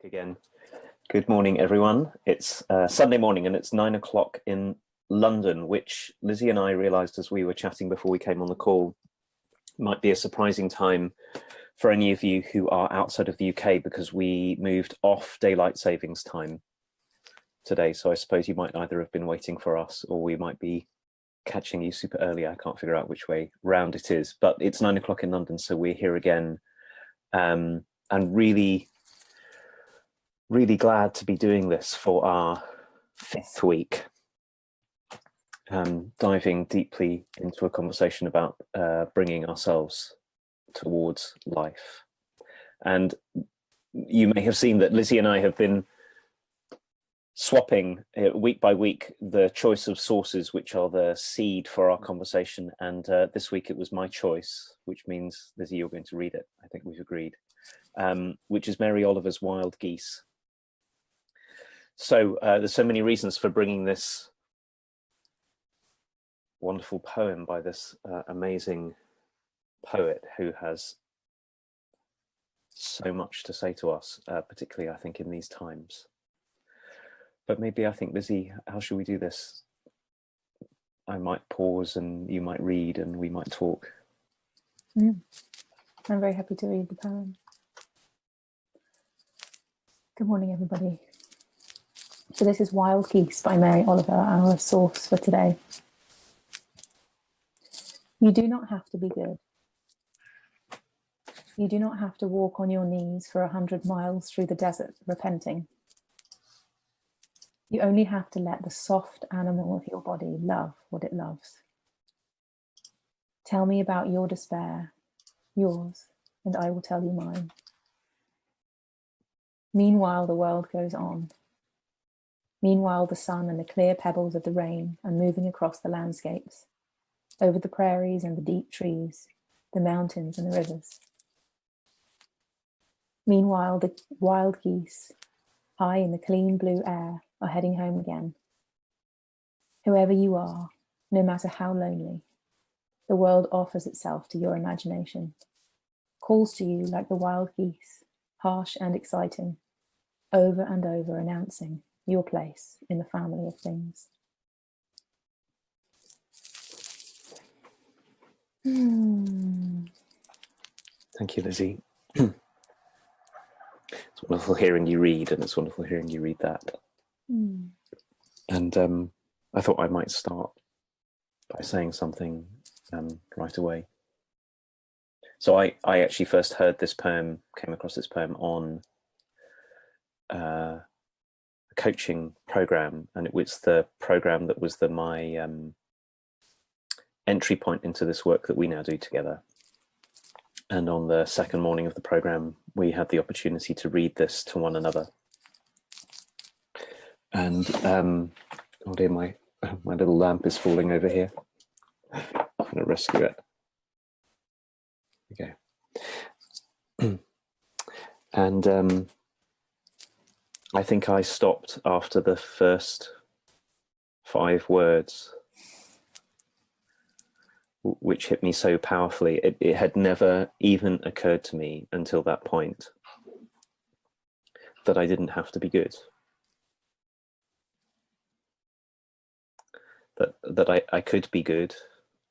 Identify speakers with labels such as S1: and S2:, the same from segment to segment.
S1: Again. Good morning, everyone. It's Sunday morning and it's 9 o'clock in London, which Lizzie and I realised as we were chatting before we came on the call might be a surprising time for any of you who are outside of the UK, because we moved off daylight savings time today. So I suppose you might either have been waiting for us or we might be catching you super early. I can't figure out which way round it is, but it's 9 o'clock in London, so we're here again, and really glad to be doing this for our 5th week, diving deeply into a conversation about bringing ourselves towards life. And you may have seen that Lizzie and I have been swapping week by week the choice of sources which are the seed for our conversation, and this week it was my choice, which means, Lizzie, you're going to read it. I think we've agreed, which is Mary Oliver's Wild Geese. So there's so many reasons for bringing this wonderful poem by this amazing poet who has so much to say to us, particularly I think in these times. But maybe I think, Lizzie, how should we do this? I might pause and you might read and we might talk.
S2: I'm very happy to read the poem. Good morning, everybody. So this is Wild Geese by Mary Oliver, our source for today. You do not have to be good. You do not have to walk on your knees for 100 miles through the desert repenting. You only have to let the soft animal of your body love what it loves. Tell me about your despair, yours, and I will tell you mine. Meanwhile, the world goes on. Meanwhile, the sun and the clear pebbles of the rain are moving across the landscapes, over the prairies and the deep trees, the mountains and the rivers. Meanwhile, the wild geese, high in the clean blue air, are heading home again. Whoever you are, no matter how lonely, the world offers itself to your imagination, calls to you like the wild geese, harsh and exciting, over and over announcing your place in the family of things.
S1: Thank you, Lizzie. It's wonderful hearing you read, and it's wonderful hearing you read that. And I thought I might start by saying something right away. So I actually first heard this poem, came across this poem on a coaching program, and it was the program that was my entry point into this work that we now do together. And on the second morning of the program, we had the opportunity to read this to one another. And oh dear, my little lamp is falling over here. I'm going to rescue it. Okay. And I think I stopped after the first 5 words, which hit me so powerfully. It had never even occurred to me until that point that I didn't have to be good. That I could be good,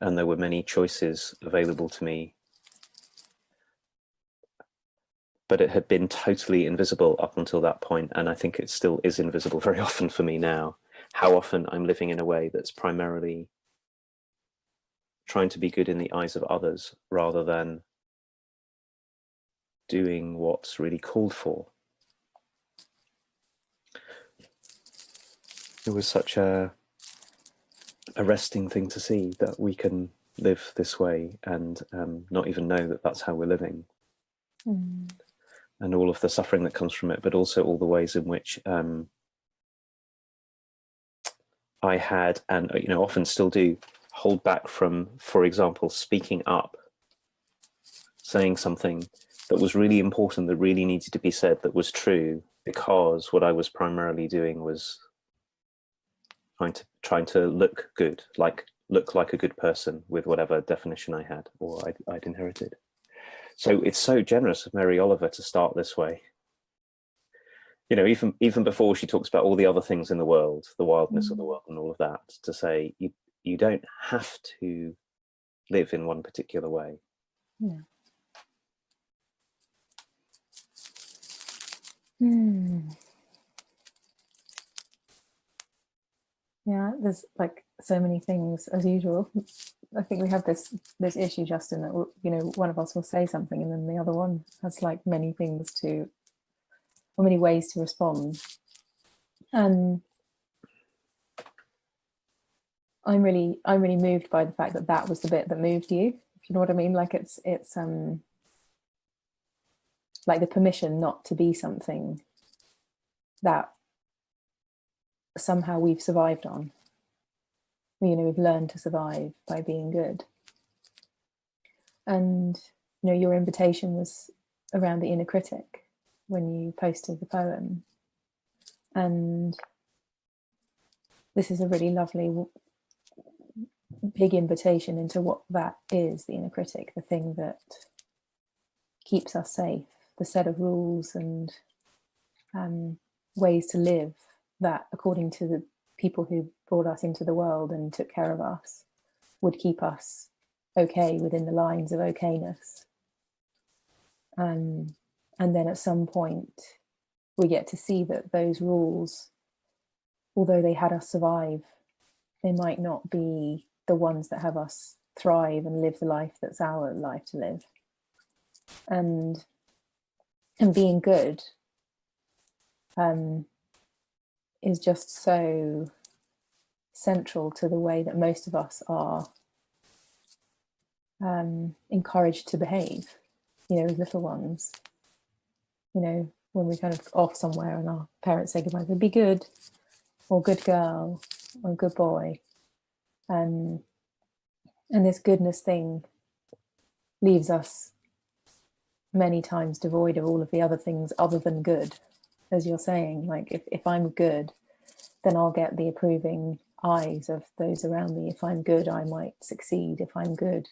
S1: and there were many choices available to me. But it had been totally invisible up until that point, and I think it still is invisible very often for me now, how often I'm living in a way that's primarily trying to be good in the eyes of others rather than doing what's really called for. It was such a arresting thing to see, that we can live this way and not even know that that's how we're living. And all of the suffering that comes from it, but also all the ways in which I had, and often still do, hold back from, for example, speaking up, saying something that was really important, that really needed to be said, that was true, because what I was primarily doing was trying to look good, look like a good person with whatever definition I had or I'd inherited. So it's so generous of Mary Oliver to start this way. you know, even before she talks about all the other things in the world, the wildness of the
S2: Mm.
S1: world and all of that, to say you don't have to live in one particular way.
S2: Yeah. Hmm. Yeah, there's like so many things as usual. I think we have this issue, Justin, that you know, one of us will say something and then the other one has like many things to, or many ways to respond. And I'm really moved by the fact that that was the bit that moved you, if you know what I mean. Like it's like the permission not to be something that somehow we've survived on. You know, we've learned to survive by being good. And you know, your invitation was around the inner critic when you posted the poem, and this is a really lovely big invitation into what that is, the inner critic, the thing that keeps us safe, the set of rules and ways to live that, according to the people who brought us into the world and took care of us, would keep us okay within the lines of okayness. And then at some point, we get to see that those rules, although they had us survive, they might not be the ones that have us thrive and live the life that's our life to live. And being good is just so central to the way that most of us are encouraged to behave, you know, as little ones. You know, when we kind of off somewhere and our parents say goodbye, be good, or good girl, or good boy. And this goodness thing leaves us many times devoid of all of the other things other than good, as you're saying. Like if I'm good, then I'll get the approving eyes of those around me. If I'm good, I might succeed. If I'm good,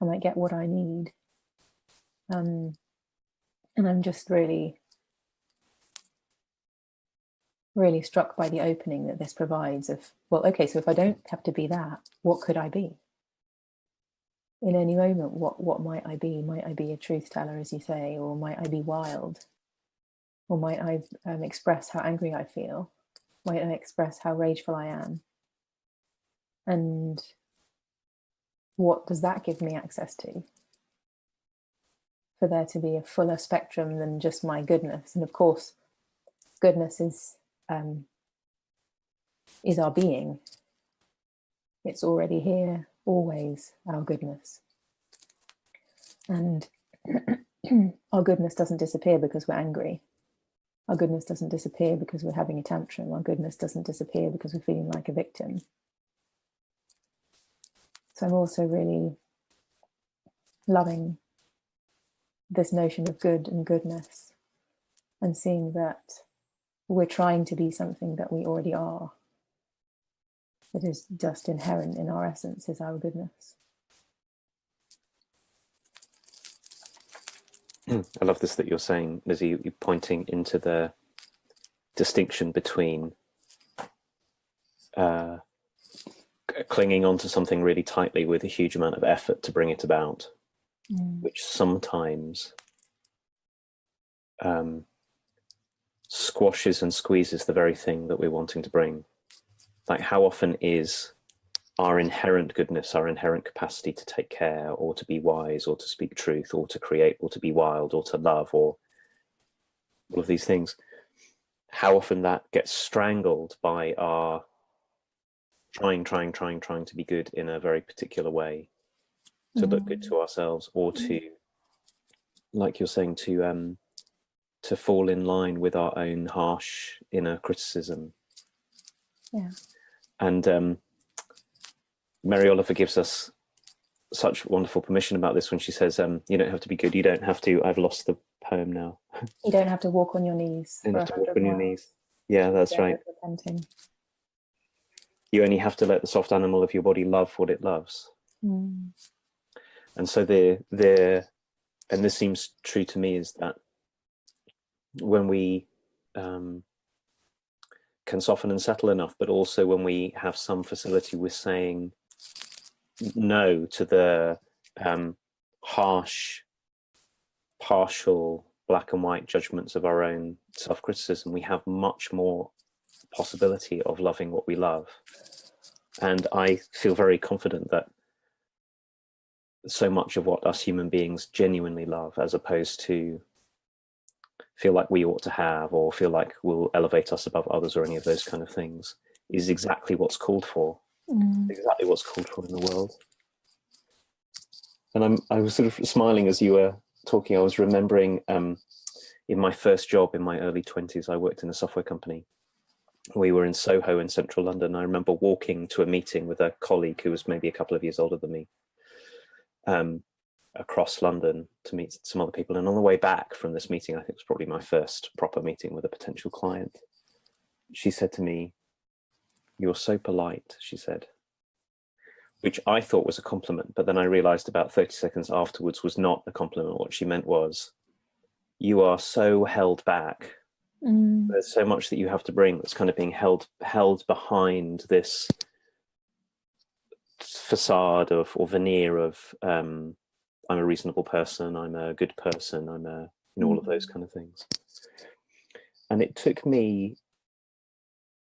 S2: I might get what I need. And I'm just really struck by the opening that this provides of, well, okay, so if I don't have to be that, what could I be? In any moment, what might I be? Might I be a truth teller, as you say, or might I be wild? Or might I express how angry I feel? Might I express how rageful I am? And what does that give me access to? For there to be a fuller spectrum than just my goodness. And of course, goodness is our being. It's already here, always, our goodness. And our goodness doesn't disappear because we're angry. Our goodness doesn't disappear because we're having a tantrum. Our goodness doesn't disappear because we're feeling like a victim. So I'm also really loving this notion of good and goodness, and seeing that we're trying to be something that we already are, that is just inherent in our essence, is our goodness.
S1: I love this that you're saying, Lizzie, you're pointing into the distinction between clinging on to something really tightly with a huge amount of effort to bring it about, which sometimes squashes and squeezes the very thing that we're wanting to bring. Like, how often is our inherent goodness, our inherent capacity to take care or to be wise or to speak truth or to create or to be wild or to love, or all of these things, how often that gets strangled by our trying to be good in a very particular way, to look good to ourselves, or to, like you're saying, to fall in line with our own harsh inner criticism.
S2: Yeah.
S1: And Mary Oliver gives us such wonderful permission about this when she says, you don't have to be good, you don't have to, I've lost the poem now.
S2: You don't have to walk on your knees
S1: You
S2: for
S1: don't have to walk
S2: 100
S1: on your
S2: miles.
S1: knees. Yeah, that's right.
S2: Repenting.
S1: You only have to let the soft animal of your body love what it loves. And so and this seems true to me, is that when we can soften and settle enough, but also when we have some facility with saying no to the harsh, partial, black and white judgments of our own self-criticism, we have much more possibility of loving what we love. And I feel very confident that so much of what us human beings genuinely love, as opposed to feel like we ought to have, or feel like will elevate us above others, or any of those kind of things, is exactly what's called for. Exactly what's called for in the world. And I was sort of smiling as you were talking. I was remembering in my first job in my early 20s, I worked in a software company. We were in Soho in central London. I remember walking to a meeting with a colleague who was maybe a couple of years older than me, across London to meet some other people. And on the way back from this meeting, I think it was probably my first proper meeting with a potential client, she said to me, "You're so polite," she said, which I thought was a compliment. But then I realized about 30 seconds afterwards was not a compliment. What she meant was, you are so held back. There's so much that you have to bring that's kind of being held behind this facade of, or veneer of, I'm a reasonable person, I'm a good person, I'm a, all of those kind of things. And it took me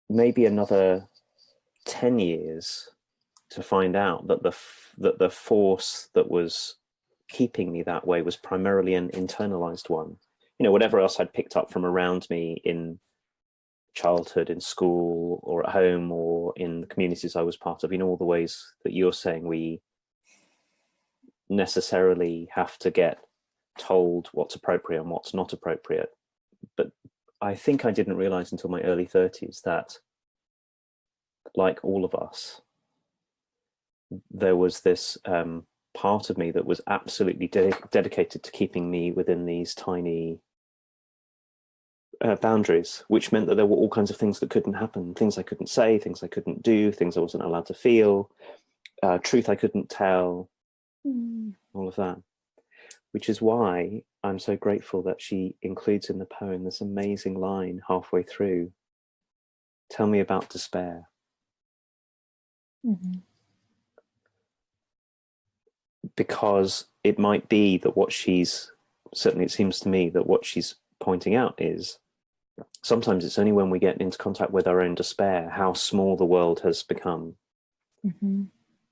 S1: maybe another 10 years to find out that the force that was keeping me that way was primarily an internalized one. Whatever else I'd picked up from around me in childhood, in school, or at home, or in the communities I was part of, all the ways that you're saying we necessarily have to get told what's appropriate and what's not appropriate. But I think I didn't realize until my early 30s that, like all of us, there was this part of me that was absolutely dedicated to keeping me within these tiny boundaries, which meant that there were all kinds of things that couldn't happen, things I couldn't say, things I couldn't do, things I wasn't allowed to feel, truth I couldn't tell, all of that. Which is why I'm so grateful that she includes in the poem this amazing line halfway through, "Tell me about despair." Because it might be that certainly it seems to me that what she's pointing out is, sometimes it's only when we get into contact with our own despair, how small the world has become,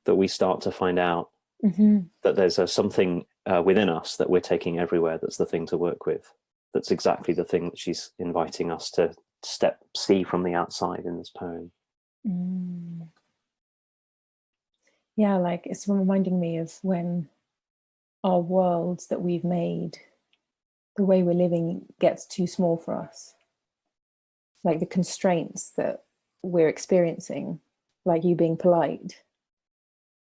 S1: that we start to find out that there's something within us that we're taking everywhere that's the thing to work with. That's exactly the thing that she's inviting us to see from the outside in this poem.
S2: Yeah, like it's reminding me of when our worlds that we've made, the way we're living gets too small for us. Like the constraints that we're experiencing, like you being polite,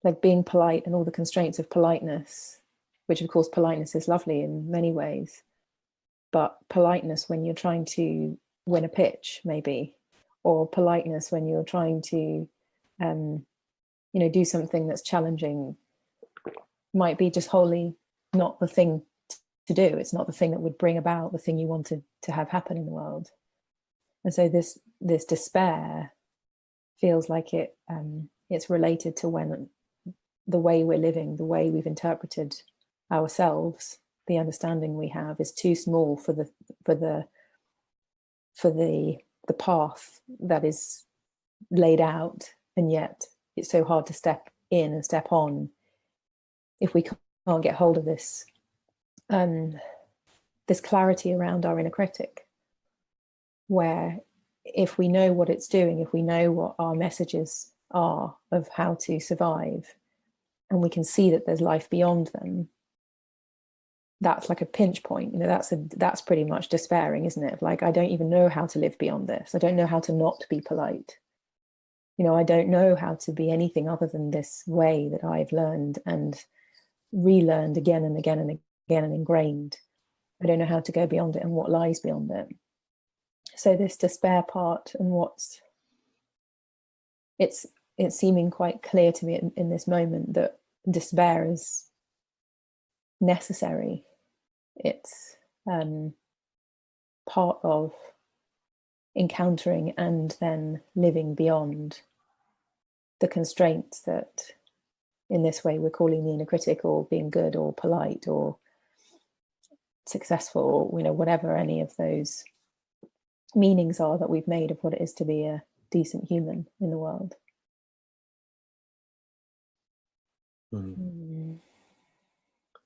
S2: like being polite and all the constraints of politeness, which of course politeness is lovely in many ways, but politeness when you're trying to win a pitch maybe, or politeness when you're trying to do something that's challenging, might be just wholly not the thing to do. It's not the thing that would bring about the thing you wanted to have happen in the world. And so this despair feels like it's related to when the way we're living, the way we've interpreted ourselves, the understanding we have is too small for the path that is laid out, and yet it's so hard to step in and step on if we can't get hold of this this clarity around our inner critic, where if we know what it's doing, if we know what our messages are of how to survive, and we can see that there's life beyond them, that's like a pinch point. That's pretty much despairing, isn't it? Like, I don't even know how to live beyond this. I don't know how to not be polite. I don't know how to be anything other than this way that I've learned and relearned again and again and again and ingrained. I don't know how to go beyond it and what lies beyond it. So this despair part, and it's seeming quite clear to me in this moment that despair is necessary. It's part of encountering and then living beyond the constraints that in this way we're calling the inner critic, or being good or polite or successful, or whatever any of those meanings are that we've made of what it is to be a decent human in the world.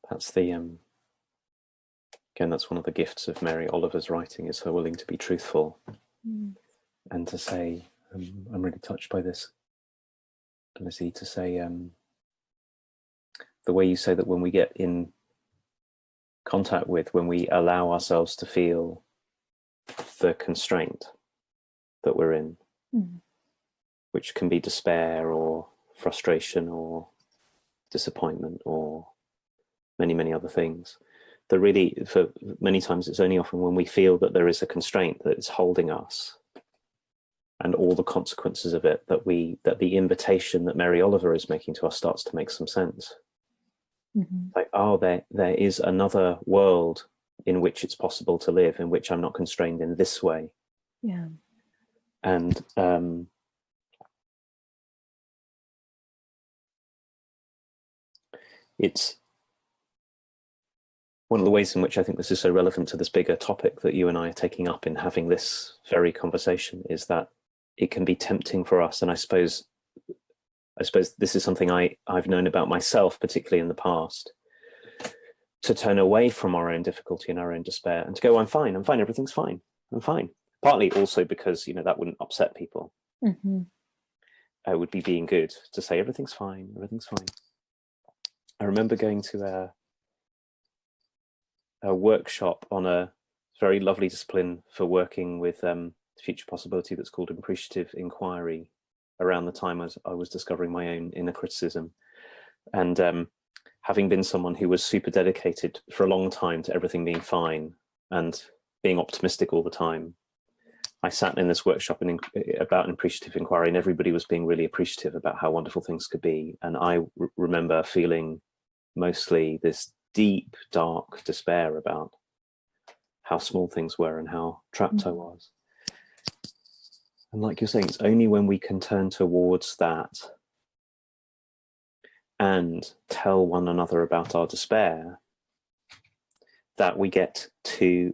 S1: That's the again, that's one of the gifts of Mary Oliver's writing, is her willing to be truthful and to say, I'm really touched by this, Lizzie, to say the way you say that when we get in contact with, when we allow ourselves to feel the constraint that we're in, which can be despair or frustration or disappointment or many, many other things, that really, for many times, it's only often when we feel that there is a constraint that is holding us and all the consequences of it, that the invitation that Mary Oliver is making to us starts to make some sense. Like, oh, there is another world in which it's possible to live, in which I'm not constrained in this way.
S2: Yeah.
S1: And it's one of the ways in which I think this is so relevant to this bigger topic that you and I are taking up in having this very conversation, is that it can be tempting for us. And I suppose this is something I've known about myself, particularly in the past, to turn away from our own difficulty and our own despair and to go, I'm fine, everything's fine, I'm fine. Partly also because, that wouldn't upset people. I would be being good to say, everything's fine. I remember going to a workshop on a very lovely discipline for working with future possibility that's called appreciative inquiry, around the time I was discovering my own inner criticism. And having been someone who was super dedicated for a long time to everything being fine and being optimistic all the time, I sat in this workshop about an appreciative inquiry, and everybody was being really appreciative about how wonderful things could be. And I remember feeling mostly this deep, dark despair about how small things were and how trapped I was. And like you're saying, it's only when we can turn towards that and tell one another about our despair that we get to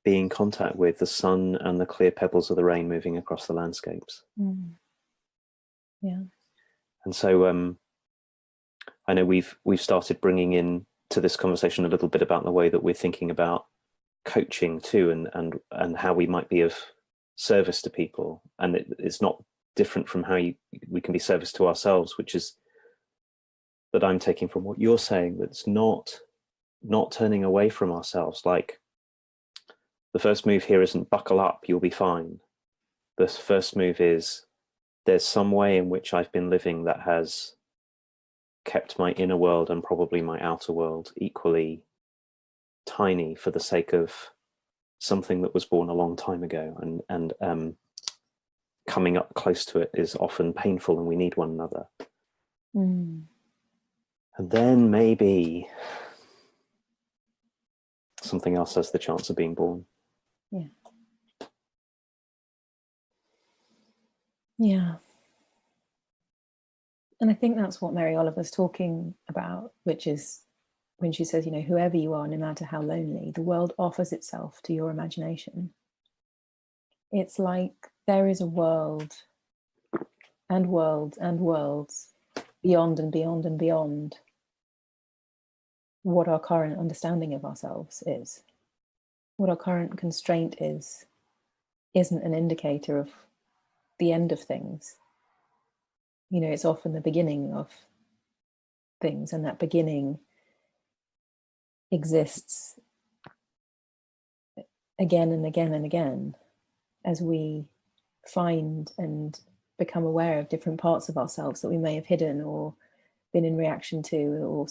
S1: be in contact with the sun and the clear pebbles of the rain moving across the landscapes.
S2: Yeah.
S1: And so I know we've started bringing in to this conversation a little bit about the way that we're thinking about coaching too, and how we might be of service to people. And it's not different from how we can be service to ourselves, which is that I'm taking from what you're saying, that's not turning away from ourselves. Like, the first move here isn't buckle up, you'll be fine. The first move is, there's some way in which I've been living that has kept my inner world and probably my outer world equally tiny for the sake of something that was born a long time ago, and coming up close to it is often painful, and we need one another. And then maybe something else has the chance of being born.
S2: Yeah. And I think that's what Mary Oliver's talking about, which is when she says, whoever you are, no matter how lonely, the world offers itself to your imagination. It's like there is a world and worlds and worlds beyond and beyond and beyond what our current understanding of ourselves is. What our current constraint isn't an indicator of the end of things. It's often the beginning of things, and that beginning exists again and again and again as we find and become aware of different parts of ourselves that we may have hidden or been in reaction to, or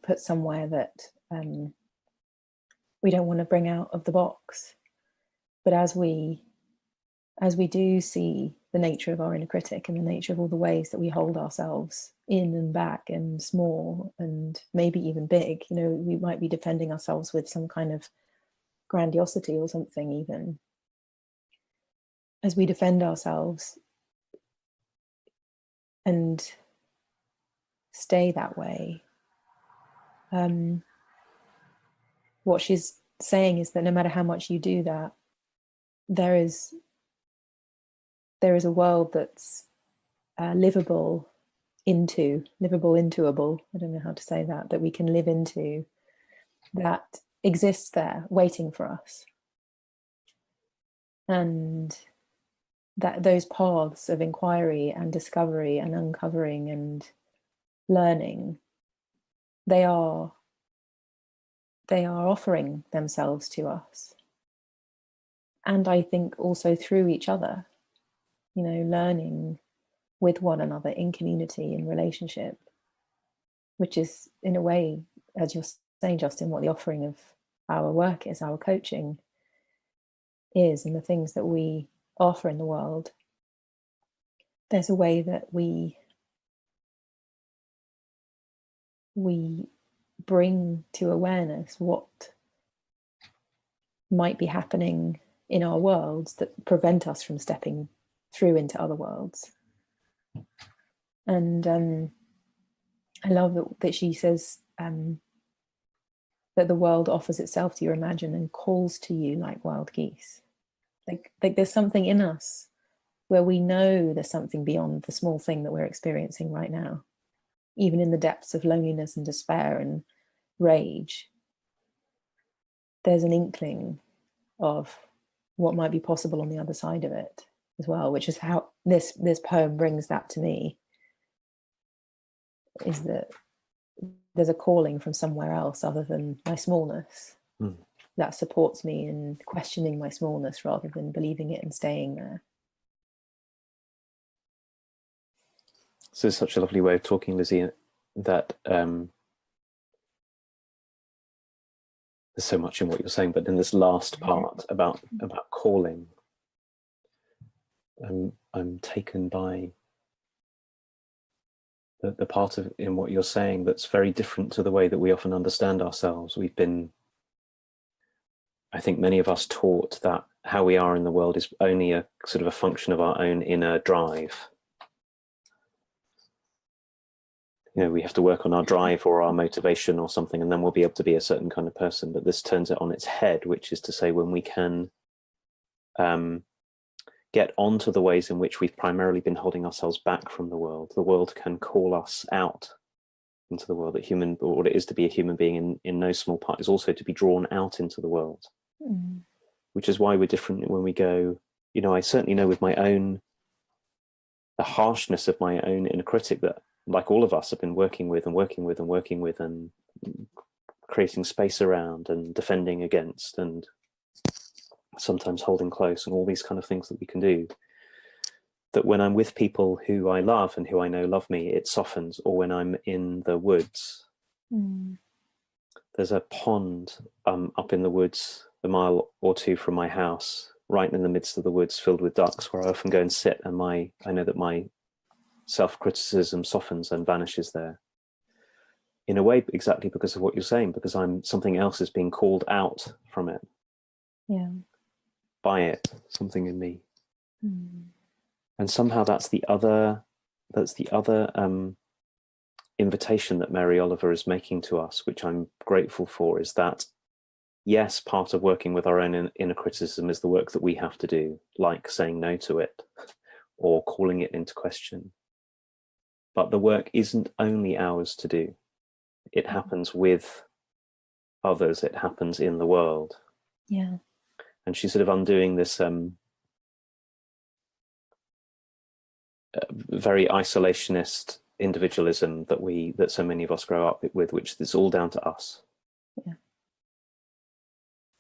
S2: put somewhere that we don't want to bring out of the box. But as we do see the nature of our inner critic and the nature of all the ways that we hold ourselves in and back and small and maybe even big, we might be defending ourselves with some kind of grandiosity or something even. as we defend ourselves and stay that way, what she's saying is that no matter how much you do that, there is a world that's livable, intoable, I don't know how to say that we can live into, that exists there waiting for us. And that those paths of inquiry and discovery and uncovering and learning, they are offering themselves to us. And I think also through each other, learning with one another in community, in relationship, which is in a way, as you're saying, Justin, what the offering of our work is, our coaching is, and the things that we offer in the world. There's a way that we bring to awareness what might be happening in our worlds that prevent us from stepping through into other worlds. And I love that she says that the world offers itself to your imagine and calls to you like wild geese. Like there's something in us where we know there's something beyond the small thing that we're experiencing right now, even in the depths of loneliness and despair and rage. There's an inkling of what might be possible on the other side of it as well, which is how this poem brings that to me, is that there's a calling from somewhere else other than my smallness that supports me in questioning my smallness rather than believing it and staying there.
S1: So it's such a lovely way of talking, Lizzie, that there's so much in what you're saying, but in this last part about calling, I'm taken by the part of in what you're saying that's very different to the way that we often understand ourselves. We've been, I think many of us, taught that how we are in the world is only a sort of a function of our own inner drive. We have to work on our drive or our motivation or something, and then we'll be able to be a certain kind of person. But this turns it on its head, which is to say, when we can get onto the ways in which we've primarily been holding ourselves back from the world can call us out into the world. That what it is to be a human being in no small part is also to be drawn out into the world, which is why we're different when we go, I certainly know with the harshness of my own inner critic that, like all of us, have been working with and creating space around and defending against and sometimes holding close and all these kind of things that we can do, that when I'm with people who I love and who I know love me, it softens. Or when I'm in the woods, there's a pond up in the woods a mile or two from my house, right in the midst of the woods, filled with ducks, where I often go and sit, and I know that my self-criticism softens and vanishes there. In a way, exactly because of what you're saying, because something else is being called out from it.
S2: Yeah.
S1: By it, something in me. And somehow that's the other invitation that Mary Oliver is making to us, which I'm grateful for, is that yes, part of working with our own inner criticism is the work that we have to do, like saying no to it or calling it into question. But the work isn't only ours to do. It happens with others. It happens in the world.
S2: Yeah.
S1: And she's sort of undoing this very isolationist individualism that so many of us grow up with, which is all down to us.
S2: Yeah.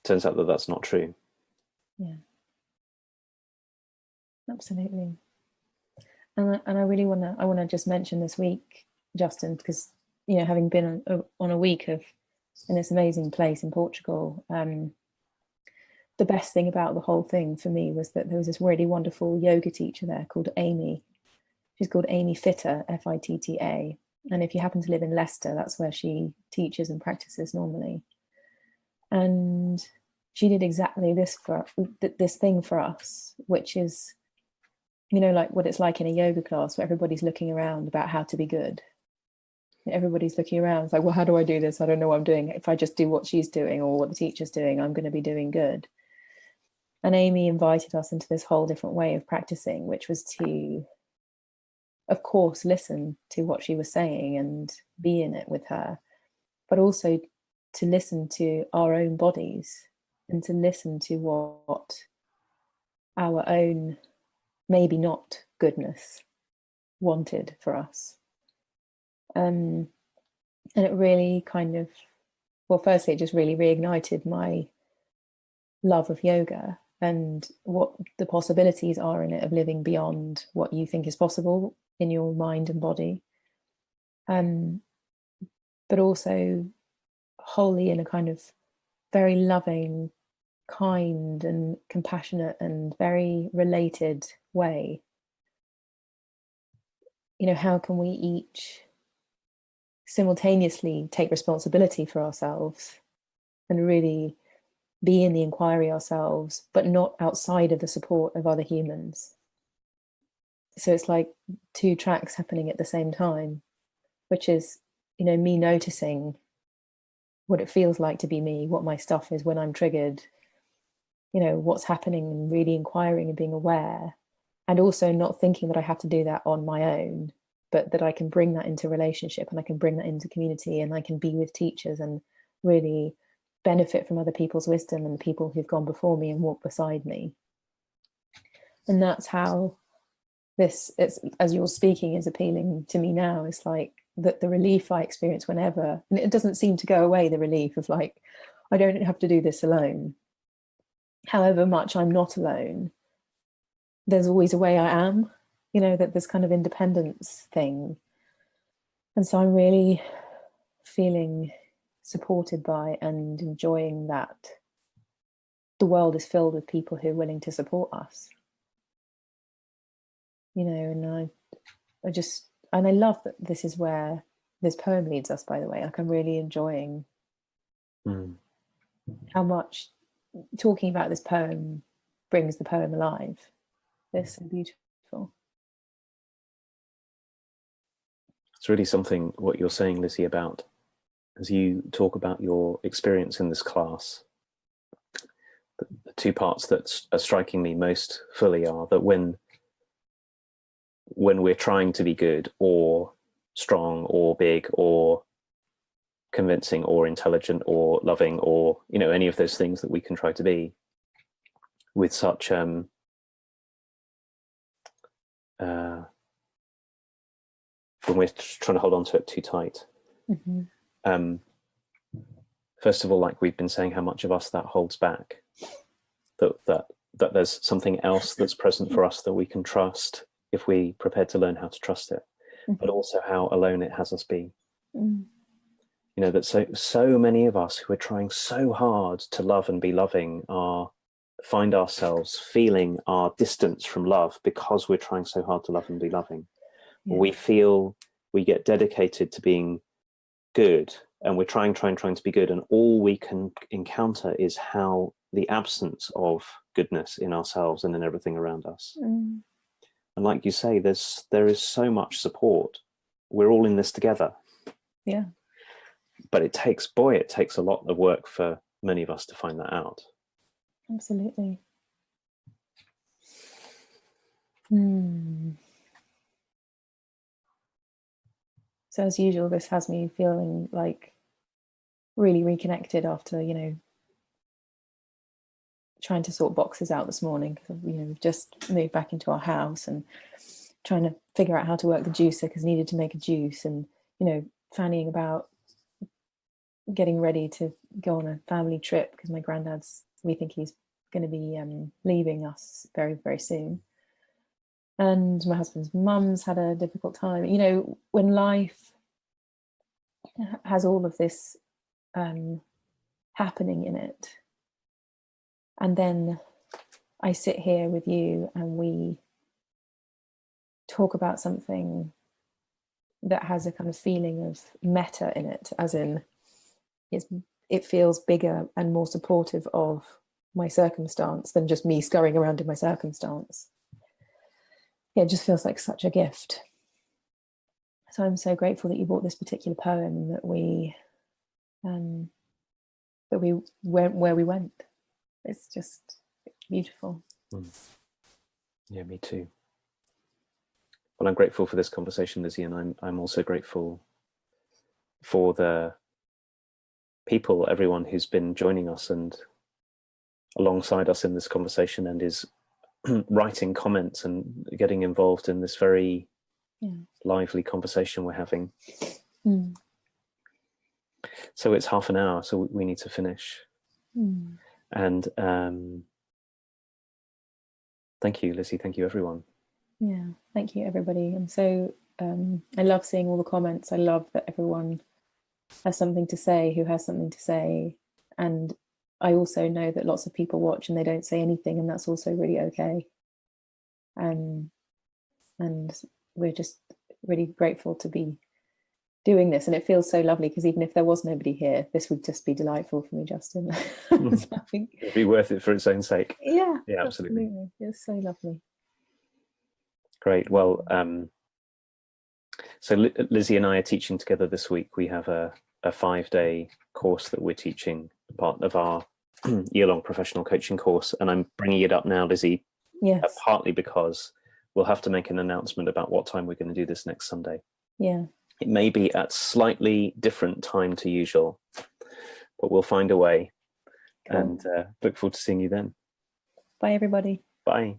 S1: Turns out that that's not true.
S2: Yeah. Absolutely. And I really want to just mention this week, Justin, because having been on a week in this amazing place in Portugal, the best thing about the whole thing for me was that there was this really wonderful yoga teacher there called Amy. She's called Amy Fitta, Fitta. And if you happen to live in Leicester, that's where she teaches and practices normally. And she did exactly this thing for us, which is, you know, like what it's like in a yoga class where everybody's looking around about how to be good. Everybody's looking around. It's like, well, how do I do this? I don't know what I'm doing. If I just do what she's doing or what the teacher's doing, I'm going to be doing good. And Amy invited us into this whole different way of practicing, which was to, of course, listen to what she was saying and be in it with her, but also to listen to our own bodies and to listen to what our own, maybe not goodness, wanted for us. And it really kind of, well, firstly, it just really reignited my love of yoga and what the possibilities are in it of living beyond what you think is possible in your mind and body. But also wholly in a kind of very loving, kind and compassionate and very related way. You know, how can we each simultaneously take responsibility for ourselves and really be in the inquiry ourselves, but not outside of the support of other humans? So it's like two tracks happening at the same time, which is, you know, me noticing what it feels like to be me, what my stuff is when I'm triggered, you know, what's happening, and really inquiring and being aware, and also not thinking that I have to do that on my own, but that I can bring that into relationship and I can bring that into community and I can be with teachers and really benefit from other people's wisdom and people who've gone before me and walked beside me. And that's how this, it's, as you're speaking, is appealing to me now. It's like that the relief I experience whenever, and it doesn't seem to go away, the relief of like, I don't have to do this alone. However much I'm not alone, there's always a way I am, you know, that this kind of independence thing. And so I'm really feeling supported by and enjoying that the world is filled with people who are willing to support us. You know, and I just, and I love that this is where this poem leads us, by the way. Like, I'm really enjoying how much talking about this poem brings the poem alive. They're so beautiful.
S1: It's really something what you're saying, Lizzie, about as you talk about your experience in this class. The two parts that are striking me most fully are that when we're trying to be good or strong or big or convincing or intelligent or loving or, you know, any of those things that we can try to be with such when we're trying to hold on to it too tight. First of all, like we've been saying, how much of us that holds back, that there's something else that's present for us that we can trust if we prepared to learn how to trust it, but also how alone it has us be. You know, that so many of us who are trying so hard to love and be loving find ourselves feeling our distance from love because we're trying so hard to love and be loving. Yeah. We feel we get dedicated to being good and we're trying to be good, and all we can encounter is how the absence of goodness in ourselves and in everything around us. And like you say, there is so much support. We're all in this together.
S2: Yeah.
S1: But it takes a lot of work for many of us to find that out.
S2: Absolutely. So as usual, this has me feeling like really reconnected after, you know, trying to sort boxes out this morning, because, you know, we've just moved back into our house and trying to figure out how to work the juicer because needed to make a juice, and, you know, fannying about getting ready to go on a family trip because my granddad's, we think he's going to be leaving us very, very soon. And my husband's mum's had a difficult time. You know, when life has all of this happening in it, and then I sit here with you and we talk about something that has a kind of feeling of meta in it, as in it feels bigger and more supportive of my circumstance than just me scurrying around in my circumstance. It just feels like such a gift. So I'm so grateful that you brought this particular poem, that we went where we went. It's just beautiful.
S1: Yeah, me too. Well, I'm grateful for this conversation, Lizzie, and I'm also grateful for the people, everyone who's been joining us and alongside us in this conversation and is writing comments and getting involved in this very lively conversation we're having. So it's half an hour, so we need to finish. And thank you, Lizzie. Thank you, everyone.
S2: Yeah, thank you, everybody. I'm so I love seeing all the comments. I love that everyone has something to say, who has something to say. And I also know that lots of people watch and they don't say anything, and that's also really okay. And we're just really grateful to be doing this. And it feels so lovely, because even if there was nobody here, this would just be delightful for me, Justin. So
S1: it'd be worth it for its own sake.
S2: Yeah,
S1: absolutely.
S2: It's so lovely.
S1: Great. Well, so Lizzie and I are teaching together this week. We have a 5-day course that we're teaching, part of our year-long professional coaching course. And I'm bringing it up now, Lizzie, partly because we'll have to make an announcement about what time we're going to do this next Sunday.
S2: Yeah.
S1: It may be at slightly different time to usual, but we'll find a way. Cool. And look forward to seeing you then.
S2: Bye, everybody.
S1: Bye.